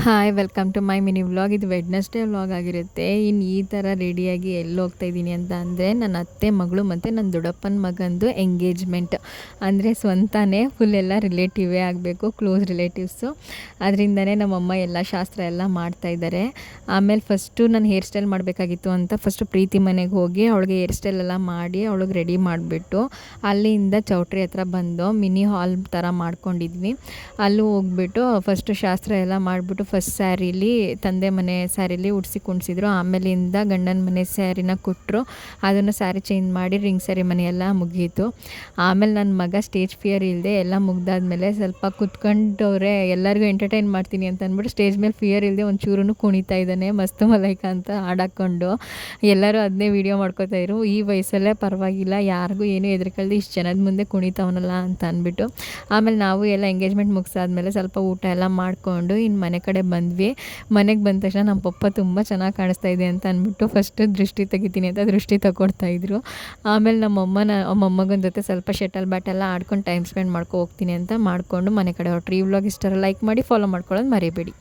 Hi welcome to my mini vlog. ಇದು Wednesday vlog ಆಗಿರುತ್ತೆ. ಇನ್ನು ಈ ಥರ ರೆಡಿಯಾಗಿ ಎಲ್ಲಿ ಹೋಗ್ತಾ ಇದ್ದೀನಿ ಅಂತ ಅಂದರೆ ನನ್ನ ಅತ್ತೆ ಮಗಳು ಮತ್ತು ನನ್ನ ದೊಡ್ಡಪ್ಪನ ಮಗಂದು ಎಂಗೇಜ್ಮೆಂಟ್. ಅಂದರೆ ಸ್ವಂತನೇ ಫುಲ್ ಎಲ್ಲ ರಿಲೇಟಿವೇ ಆಗಬೇಕು, ಕ್ಲೋಸ್ ರಿಲೇಟಿವ್ಸು. ಅದರಿಂದನೇ ನಮ್ಮಮ್ಮ ಎಲ್ಲ ಶಾಸ್ತ್ರ ಎಲ್ಲ ಮಾಡ್ತಾಯಿದ್ದಾರೆ. ಆಮೇಲೆ ಫಸ್ಟು ನಾನು ಹೇರ್ ಸ್ಟೈಲ್ ಮಾಡಬೇಕಾಗಿತ್ತು ಅಂತ ಫಸ್ಟು ಪ್ರೀತಿ ಮನೆಗೆ ಹೋಗಿ ಅವಳಿಗೆ ಹೇರ್ ಸ್ಟೈಲ್ ಎಲ್ಲ ಮಾಡಿ ಅವಳಿಗೆ ರೆಡಿ ಮಾಡಿಬಿಟ್ಟು ಅಲ್ಲಿಂದ ಚೌಟ್ರಿ ಹತ್ರ ಬಂದು ಮಿನಿ ಹಾಲ್ ಥರ ಮಾಡ್ಕೊಂಡಿದ್ವಿ. ಅಲ್ಲೂ ಹೋಗ್ಬಿಟ್ಟು ಫಸ್ಟು ಶಾಸ್ತ್ರ ಎಲ್ಲ ಮಾಡಿಬಿಟ್ಟು ಫಸ್ಟ್ ಸ್ಯಾರಿಲಿ ತಂದೆ ಮನೆ ಸ್ಯಾರಿಲಿ ಉಡಿಸಿ ಕುಣಿಸಿದ್ರು. ಆಮೇಲಿಂದ ಗಂಡನ ಮನೆ ಸ್ಯಾರಿನ ಕೊಟ್ಟರು. ಅದನ್ನು ಸ್ಯಾರಿ ಚೇಂಜ್ ಮಾಡಿ ರಿಂಗ್ ಸೆರೆಮನಿ ಎಲ್ಲ ಮುಗೀತು. ಆಮೇಲೆ ನನ್ನ ಮಗ ಸ್ಟೇಜ್ ಫಿಯರ್ ಇಲ್ಲದೆ ಎಲ್ಲ ಮುಗ್ದಾದ್ಮೇಲೆ ಸ್ವಲ್ಪ ಕುತ್ಕೊಂಡವ್ರೆ, ಎಲ್ಲರಿಗೂ ಎಂಟರ್ಟೈನ್ ಮಾಡ್ತೀನಿ ಅಂತ ಅಂದ್ಬಿಟ್ಟು ಸ್ಟೇಜ್ ಮೇಲೆ ಫಿಯರ್ ಇಲ್ಲದೆ ಒಂಚೂರು ಕುಣಿತಾ ಇದ್ದಾನೆ. ಮಸ್ತ್ ಮಲೈಕ ಅಂತ ಹಾಡಾಕೊಂಡು ಎಲ್ಲರೂ ಅದನ್ನೇ ವೀಡಿಯೋ ಮಾಡ್ಕೋತಾಯಿದ್ರು. ಈ ವಯಸ್ಸಲ್ಲೇ ಪರವಾಗಿಲ್ಲ, ಯಾರಿಗೂ ಏನೂ ಹೆದರ್ಕಲ್ದು ಇಷ್ಟು ಜನದ ಮುಂದೆ ಕುಣಿತಾವನಲ್ಲ ಅಂತ ಅಂದ್ಬಿಟ್ಟು. ಆಮೇಲೆ ನಾವು ಎಲ್ಲ ಎಂಗೇಜ್ಮೆಂಟ್ ಮುಗಿಸಾದ್ಮೇಲೆ ಸ್ವಲ್ಪ ಊಟ ಎಲ್ಲ ಮಾಡಿಕೊಂಡು ಇನ್ನು ಮನೆ ಕಡೆ ಬಂದ್ವಿ. ಮನೆಗೆ ಬಂದ ತಕ್ಷಣ ನಮ್ಮ ಪಪ್ಪ ತುಂಬ ಚೆನ್ನಾಗಿ ಕಾಣಿಸ್ತಾ ಇದೆ ಅಂತ ಅಂದ್ಬಿಟ್ಟು ಫಸ್ಟು ದೃಷ್ಟಿ ತೆಗಿತೀನಿ ಅಂತ ದೃಷ್ಟಿ ತಗೊಡ್ತಾಯಿದ್ರು. ಆಮೇಲೆ ನಮ್ಮ ಮೊಮ್ಮಗನ ಜೊತೆ ಸ್ವಲ್ಪ ಶಟಲ್ ಬ್ಯಾಟ್ ಎಲ್ಲ ಆಡ್ಕೊಂಡು ಟೈಮ್ ಸ್ಪೆಂಡ್ ಮಾಡ್ಕೊ ಹೋಗ್ತೀನಿ ಅಂತ ಮಾಡಿಕೊಂಡು ಮನೆ ಕಡೆ ಹೊರಟ್ರಿ. ಈ ವ್ಲಾಗ್ ಇಷ್ಟ ಲೈಕ್ ಮಾಡಿ ಫಾಲೋ ಮಾಡ್ಕೊಳ್ಳೋದು ಮರಿಬೇಡಿ.